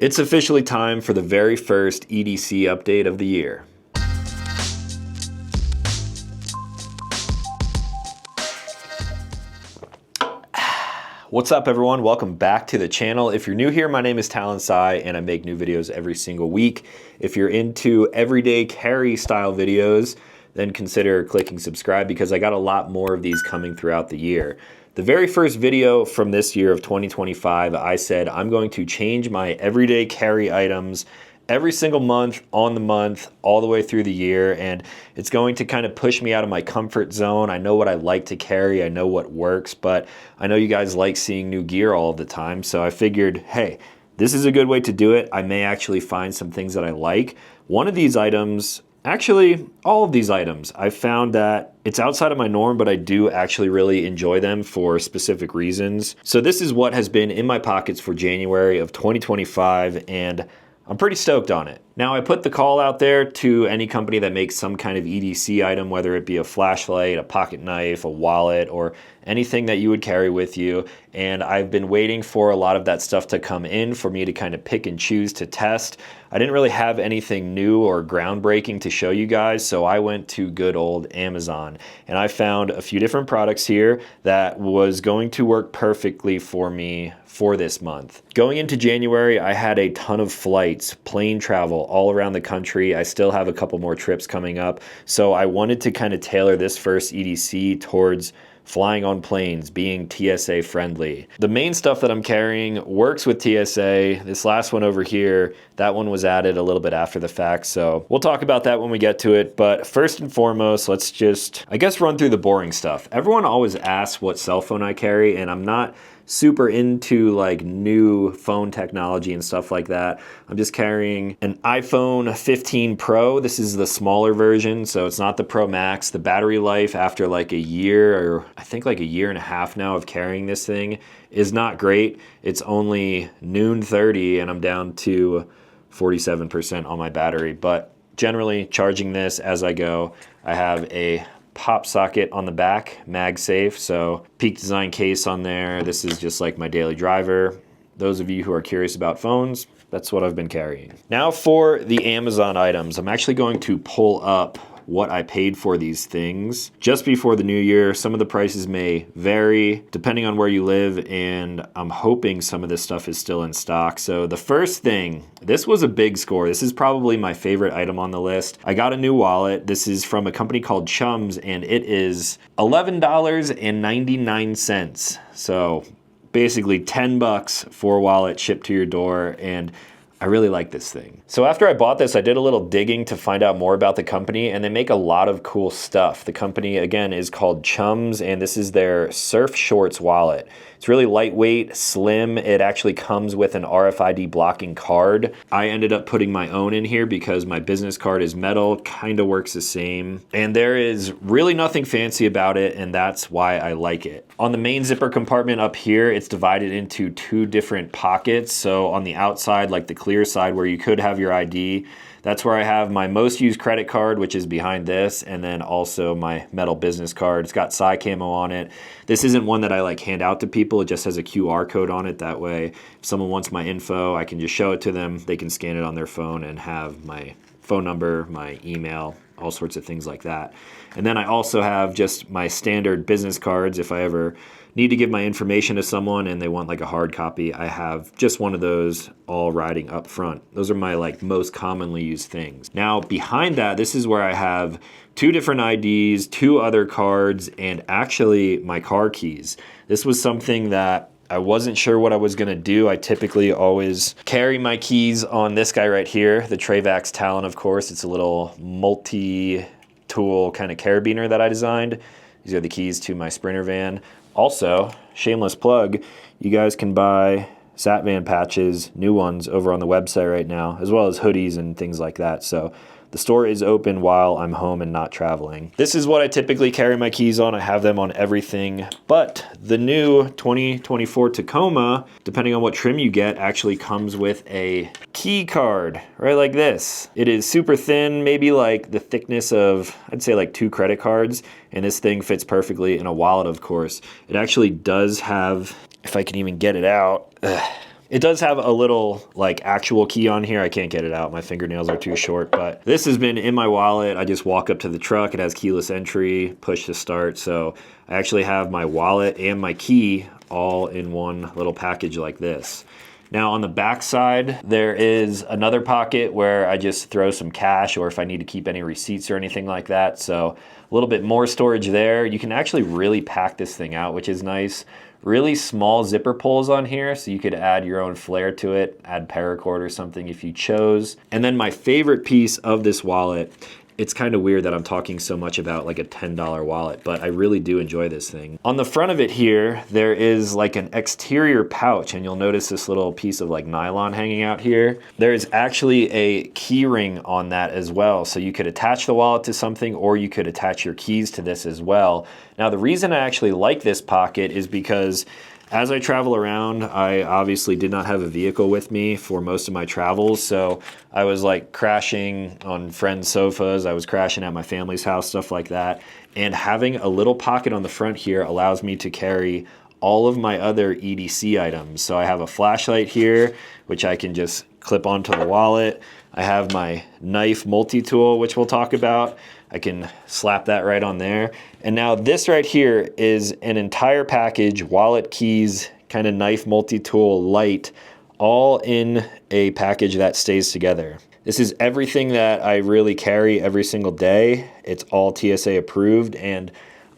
It's officially time for the very first EDC update of the year. What's up everyone? Welcome back to the channel. If you're new here, my name is Talon and I make new videos every single week. If you're into everyday carry style videos, then consider clicking subscribe because I got a lot more of these coming throughout the year. The very first video from this year of 2025, I said I'm going to change my everyday carry items every single month, on the month, all the way through the year, and it's going to kind of push me out of my comfort zone. I know what I like to carry, I know what works, but I know you guys like seeing new gear all the time, so I figured, hey, this is a good way to do it. I may actually find some things that I like. One of these items, actually, all of these items, I found that it's outside of my norm, but I do actually really enjoy them for specific reasons. So this is what has been in my pockets for January of 2025, and I'm pretty stoked on it. Now I put the call out there to any company that makes some kind of EDC item, whether it be a flashlight, a pocket knife, a wallet, or anything that you would carry with you. And I've been waiting for a lot of that stuff to come in for me to kind of pick and choose to test. I didn't really have anything new or groundbreaking to show you guys, so I went to good old Amazon. And I found a few different products here that was going to work perfectly for me for this month. Going into January, I had a ton of flights, plane travel all around the country. I still have a couple more trips coming up. So I wanted to kind of tailor this first EDC towards flying on planes, being TSA friendly. The main stuff that I'm carrying works with TSA. This last one over here, that one was added a little bit after the fact, so we'll talk about that when we get to it. But first and foremost, let's just, I guess, run through the boring stuff. Everyone always asks what cell phone I carry, and I'm not super into like new phone technology and stuff like that. I'm just carrying an iPhone 15 Pro. This is the smaller version, so it's not the Pro Max. The battery life after like a year, or I think like a year and a half now of carrying this thing, is not great. It's only noon 30 and I'm down to 47% on my battery, but generally charging this as I go. I have a pop socket on the back, MagSafe, so Peak Design case on there. This is just like my daily driver. Those of you who are curious about phones, that's what I've been carrying. Now for the Amazon items, I'm actually going to pull up what I paid for these things just before the new year. Some of the prices may vary depending on where you live, and I'm hoping some of this stuff is still in stock. So the first thing, this was a big score. This is probably my favorite item on the list. I got a new wallet. This is from a company called Chums, and it is $11.99. So basically 10 bucks for a wallet shipped to your door, and I really like this thing. So after I bought this, I did a little digging to find out more about the company, and they make a lot of cool stuff. The company, again, is called Chums, and this is their Surf Shorts wallet. It's really lightweight, slim. It actually comes with an RFID blocking card. I ended up putting my own in here because my business card is metal, kind of works the same. And there is really nothing fancy about it, and that's why I like it. On the main zipper compartment up here, it's divided into two different pockets. So on the outside, like the clear side where you could have your ID, that's where I have my most used credit card, which is behind this, and then also my metal business card. It's got Psy Camo on it. This isn't one that I like hand out to people. It just has a QR code on it. That way, if someone wants my info, I can just show it to them. They can scan it on their phone and have my phone number, my email, all sorts of things like that. And then I also have just my standard business cards. If I ever need to give my information to someone and they want like a hard copy, I have just one of those all riding up front. Those are my like most commonly used things. Now behind that, this is where I have two different IDs, two other cards, and actually my car keys. This was something that I wasn't sure what I was gonna do. I typically always carry my keys on this guy right here, the Travax Talon, of course. It's a little multi-tool kind of carabiner that I designed. These are the keys to my Sprinter van. Also, shameless plug, you guys can buy Satvan patches, new ones, over on the website right now, as well as hoodies and things like that. So the store is open while I'm home and not traveling. This is what I typically carry my keys on. I have them on everything, but the new 2024 Tacoma, depending on what trim you get, actually comes with a key card, right like this. It is super thin, maybe like the thickness of, I'd say like 2 credit cards, and this thing fits perfectly in a wallet, of course. It actually does have, if I can even get it out, It does have a little like actual key on here. I can't get it out. My fingernails are too short, but this has been in my wallet. I just walk up to the truck. It has keyless entry, push to start. So I actually have my wallet and my key all in one little package like this. Now on the back side, there is another pocket where I just throw some cash or if I need to keep any receipts or anything like that. So a little bit more storage there. You can actually really pack this thing out, which is nice. Really small zipper pulls on here, so you could add your own flair to it, add paracord or something if you chose. And then my favorite piece of this wallet, it's kind of weird that I'm talking so much about like a $10 wallet, but I really do enjoy this thing. On the front of it here, there is like an exterior pouch, and you'll notice this little piece of like nylon hanging out here. There is actually a key ring on that as well. So you could attach the wallet to something or you could attach your keys to this as well. Now, the reason I actually like this pocket is because as I travel around, I obviously did not have a vehicle with me for most of my travels, so I was like crashing on friends' sofas, I was crashing at my family's house, stuff like that, and having a little pocket on the front here allows me to carry all of my other EDC items. So I have a flashlight here, which I can just clip onto the wallet. I have my knife multi-tool, which we'll talk about. I can slap that right on there. And now this right here is an entire package, wallet, keys, kind of knife multi-tool light, all in a package that stays together. This is everything that I really carry every single day. It's all TSA approved, and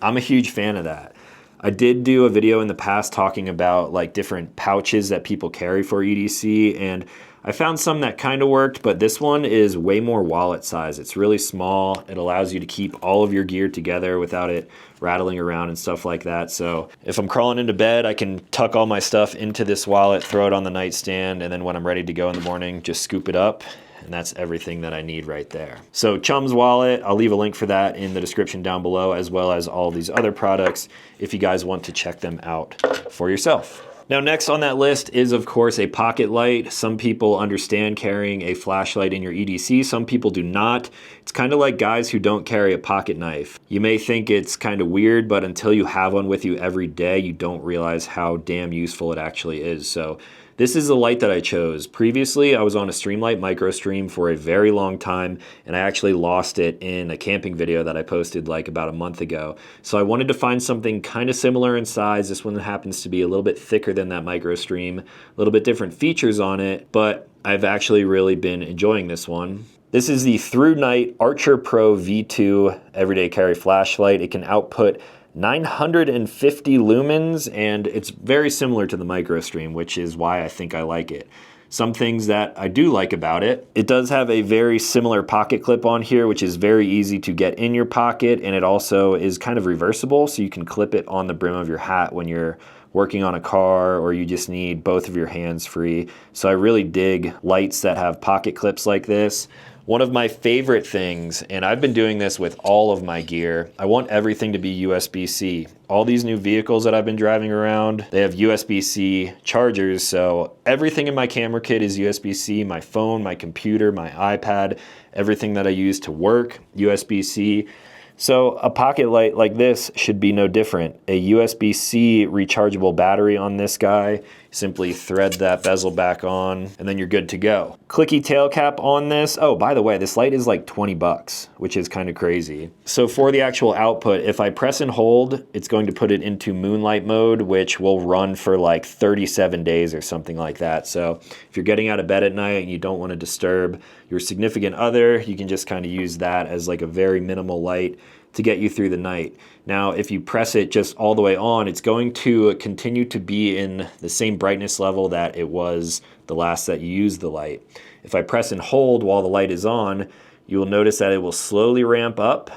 I'm a huge fan of that. I did do a video in the past talking about like different pouches that people carry for EDC, and I found some that kind of worked, but this one is way more wallet size. It's really small. It allows you to keep all of your gear together without it rattling around and stuff like that. So if I'm crawling into bed, I can tuck all my stuff into this wallet, throw it on the nightstand, and then when I'm ready to go in the morning, just scoop it up. And that's everything that I need right there. So Chum's wallet, I'll leave a link for that in the description down below, as well as all these other products if you guys want to check them out for yourself. Now next on that list is of course a pocket light. Some people understand carrying a flashlight in your EDC, some people do not. It's kind of like guys who don't carry a pocket knife. You may think it's kind of weird, but until you have one with you every day, you don't realize how damn useful it actually is. So this is the light that I chose. Previously, I was on a Streamlight MicroStream for a very long time, and I actually lost it in a camping video that I posted like about a month ago. So I wanted to find something kind of similar in size. This one happens to be a little bit thicker than that MicroStream, a little bit different features on it, but I've actually really been enjoying this one. This is the Through Night Archer Pro V2 Everyday Carry Flashlight. It can output 950 lumens, and it's very similar to the MicroStream, which is why I think I like it. Some things that I do like about it, it does have a very similar pocket clip on here, which is very easy to get in your pocket, and it also is kind of reversible, so you can clip it on the brim of your hat when you're working on a car or you just need both of your hands free. So I really dig lights that have pocket clips like this. One of my favorite things, and I've been doing this with all of my gear, I want everything to be USB-C. All these new vehicles that I've been driving around, they have USB-C chargers, so everything in my camera kit is USB-C, my phone, my computer, my iPad, everything that I use to work, USB-C. So a pocket light like this should be no different. A USB-C rechargeable battery on this guy, simply thread that bezel back on, and then you're good to go. Clicky tail cap on this. Oh, by the way, this light is like 20 bucks, which is kind of crazy. So for the actual output, if I press and hold, it's going to put it into moonlight mode, which will run for like 37 days or something like that. So if you're getting out of bed at night and you don't want to disturb your significant other, you can just kind of use that as like a very minimal light to get you through the night. Now, if you press it just all the way on, it's going to continue to be in the same brightness level that it was the last that you used the light. If I press and hold while the light is on, you will notice that it will slowly ramp up.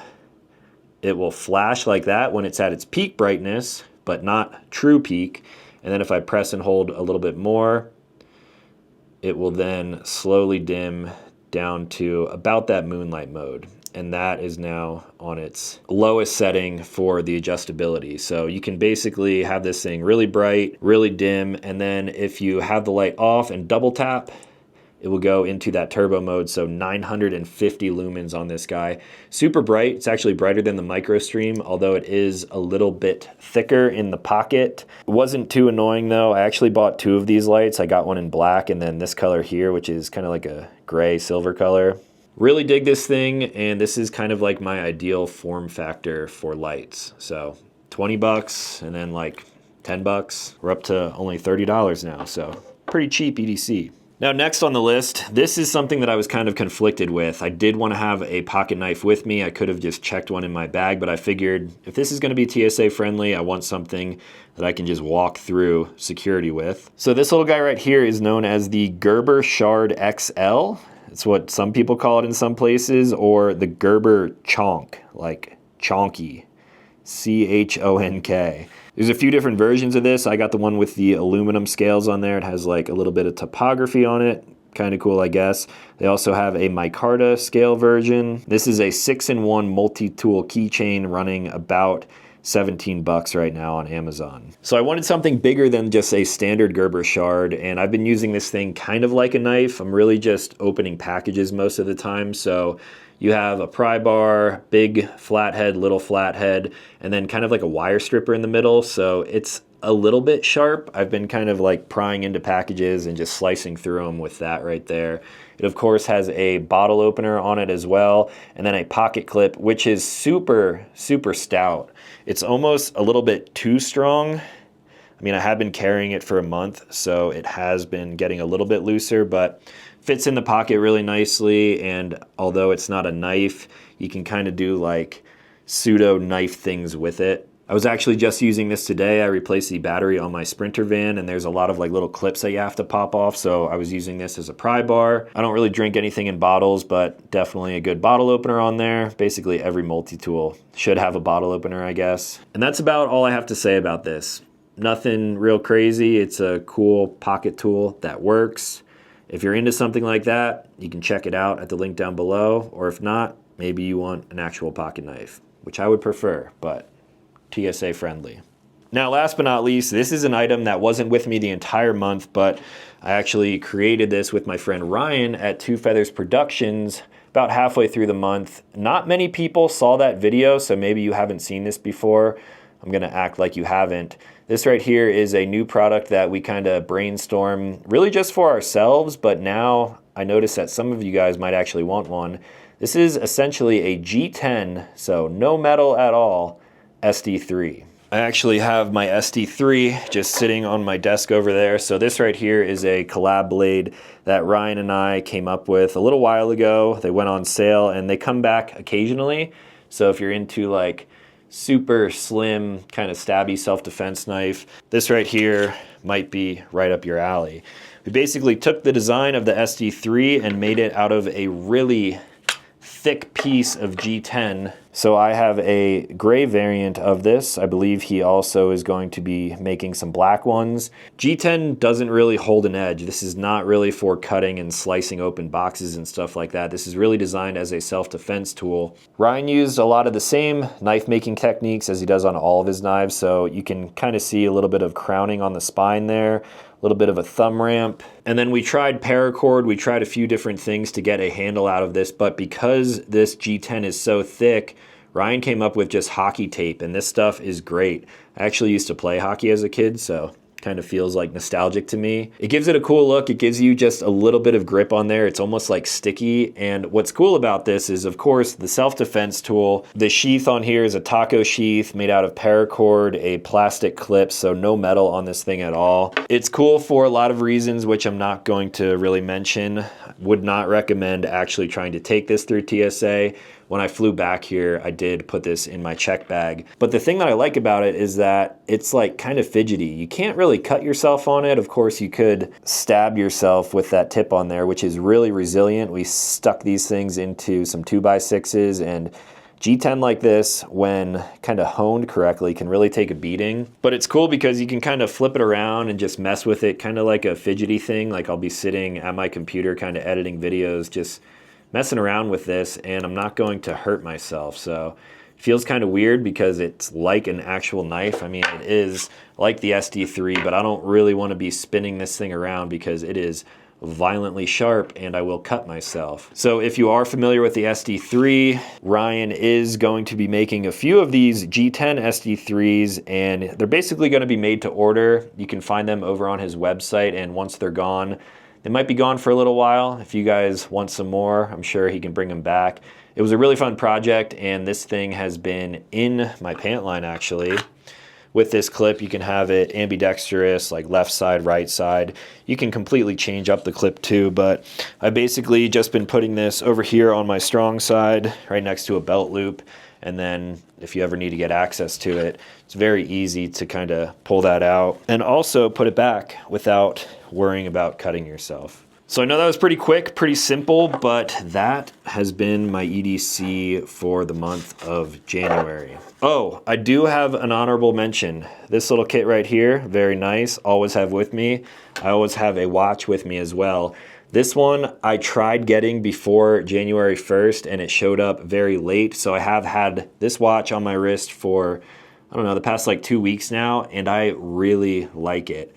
It will flash like that when it's at its peak brightness, but not true peak. And then if I press and hold a little bit more, it will then slowly dim down to about that moonlight mode. And that is now on its lowest setting for the adjustability. So you can basically have this thing really bright, really dim, and then if you have the light off and double tap, it will go into that turbo mode. So 950 lumens on this guy. Super bright. It's actually brighter than the MicroStream, although it is a little bit thicker in the pocket. It wasn't too annoying though. I actually bought 2 of these lights. I got one in black and then this color here, which is kind of like a gray silver color. Really dig this thing, and this is kind of like my ideal form factor for lights. So 20 bucks and then like 10 bucks. We're up to only $30 now, so pretty cheap EDC. Now next on the list, this is something that I was kind of conflicted with. I did want to have a pocket knife with me. I could have just checked one in my bag, but I figured if this is going to be TSA friendly, I want something that I can just walk through security with. So this little guy right here is known as the Gerber Shard XL. It's what some people call it in some places, or the Gerber Chonk, like chonky, C-H-O-N-K. There's a few different versions of this. I got the one with the aluminum scales on there. It has like a little bit of topography on it. Kind of cool, I guess. They also have a micarta scale version. This is a 6-in-1 multi-tool keychain running about 17 bucks right now on Amazon. So I wanted something bigger than just a standard Gerber Shard, and I've been using this thing kind of like a knife. I'm really just opening packages most of the time. So you have a pry bar, big flathead, little flathead, and then kind of like a wire stripper in the middle. So it's a little bit sharp. I've been kind of like prying into packages and just slicing through them with that right there. It of course has a bottle opener on it as well, and then a pocket clip, which is super, super stout. It's almost a little bit too strong. I mean, I have been carrying it for a month, so it has been getting a little bit looser, but fits in the pocket really nicely. And although it's not a knife, you can kind of do like pseudo knife things with it. I was actually just using this today. I replaced the battery on my Sprinter van, and there's a lot of like little clips that you have to pop off. So I was using this as a pry bar. I don't really drink anything in bottles, but definitely a good bottle opener on there. Basically every multi-tool should have a bottle opener, I guess. And that's about all I have to say about this. Nothing real crazy. It's a cool pocket tool that works. If you're into something like that, you can check it out at the link down below. Or if not, maybe you want an actual pocket knife, which I would prefer, but TSA friendly. Now, last but not least, this is an item that wasn't with me the entire month, but I actually created this with my friend Ryan at Two Feathers Productions about halfway through the month. Not many people saw that video, so maybe you haven't seen this before. I'm gonna act like you haven't. This right here is a new product that we kind of brainstorm really just for ourselves, but now I noticed that some of you guys might actually want one. This is essentially a G10, so no metal at all, SD3. I actually have my SD3 just sitting on my desk over there. So this right here is a collab blade that Ryan and I came up with a little while ago. They went on sale and they come back occasionally. So if you're into like super slim kind of stabby self-defense knife, this right here might be right up your alley. We basically took the design of the SD3 and made it out of a really thick piece of G10. So I have a gray variant of this. I believe he also is going to be making some black ones. G10 doesn't really hold an edge. This is not really for cutting and slicing open boxes and stuff like that. This is really designed as a self-defense tool. Ryan used a lot of the same knife making techniques as he does on all of his knives. So you can kind of see a little bit of crowning on the spine there, a little bit of a thumb ramp. And then we tried paracord, we tried a few different things to get a handle out of this, but because this G10 is so thick, Ryan came up with just hockey tape, and this stuff is great. I actually used to play hockey as a kid, so kind of feels like nostalgic to me. It gives it a cool look. It gives you just a little bit of grip on there. It's almost like sticky. And what's cool about this is, of course, the self-defense tool. The sheath on here is a taco sheath made out of paracord, a plastic clip, so no metal on this thing at all. It's cool for a lot of reasons, which I'm not going to really mention. Would not recommend actually trying to take this through TSA. When I flew back here, I did put this in my check bag. But the thing that I like about it is that it's like kind of fidgety. You can't really cut yourself on it. Of course, you could stab yourself with that tip on there, which is really resilient. We stuck these things into some 2x6s, and G10 like this, when kind of honed correctly, can really take a beating. But it's cool because you can kind of flip it around and just mess with it, kind of like a fidgety thing. Like I'll be sitting at my computer kind of editing videos, just messing around with this, and I'm not going to hurt myself. So it feels kind of weird because it's like an actual knife. I mean, it is like the SD3, but I don't really want to be spinning this thing around because it is violently sharp and I will cut myself. So if you are familiar with the SD3, Ryan is going to be making a few of these G10 SD3s, and they're basically going to be made to order. You can find them over on his website, and once they're gone, they might be gone for a little while. If you guys want some more, I'm sure he can bring them back. It was a really fun project, and this thing has been in my pant line actually. With this clip, you can have it ambidextrous, like left side, right side. You can completely change up the clip too, but I've basically just been putting this over here on my strong side, right next to a belt loop. And then if you ever need to get access to it, it's very easy to kind of pull that out and also put it back without worrying about cutting yourself. So I know that was pretty quick, pretty simple, but that has been my EDC for the month of January. Oh, I do have an honorable mention. This little kit right here, very nice, always have with me. I always have a watch with me as well. This one I tried getting before January 1st and it showed up very late. So I have had this watch on my wrist for, I don't know, the past like 2 weeks now, and I really like it.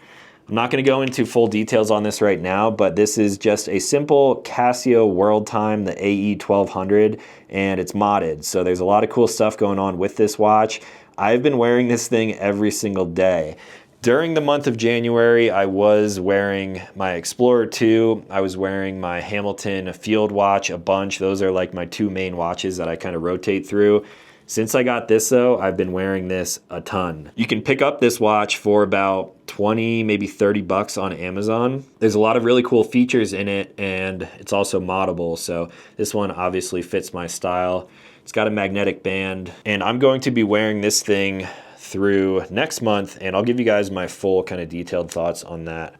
I'm not going to go into full details on this right now, but this is just a simple Casio World Time, the AE 1200, and it's modded. So there's a lot of cool stuff going on with this watch. I've been wearing this thing every single day. During the month of January, I was wearing my Explorer 2. I was wearing my Hamilton Field Watch a bunch. Those are like my two main watches that I kind of rotate through. Since I got this though, I've been wearing this a ton. You can pick up this watch for about 20, maybe 30 bucks on Amazon. There's a lot of really cool features in it, and it's also moddable. So this one obviously fits my style. It's got a magnetic band, and I'm going to be wearing this thing through next month, and I'll give you guys my full kind of detailed thoughts on that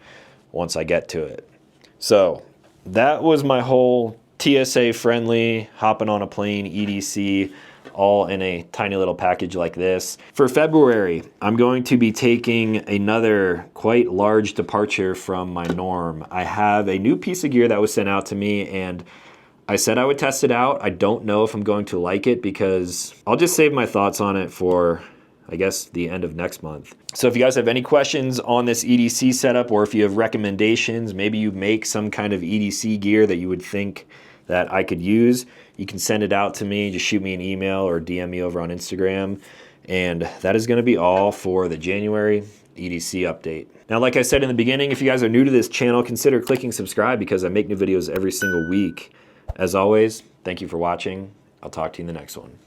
once I get to it. So that was my whole TSA friendly, hopping on a plane EDC, all in a tiny little package like this. For February, I'm going to be taking another quite large departure from my norm. I have a new piece of gear that was sent out to me, and I said I would test it out. I don't know if I'm going to like it because I'll just save my thoughts on it for, I guess, the end of next month. So if you guys have any questions on this EDC setup, or if you have recommendations, maybe you make some kind of EDC gear that you would think that I could use, you can send it out to me. Just shoot me an email or DM me over on Instagram. And that is going to be all for the January EDC update. Now, like I said in the beginning, if you guys are new to this channel, consider clicking subscribe because I make new videos every single week. As always, thank you for watching. I'll talk to you in the next one.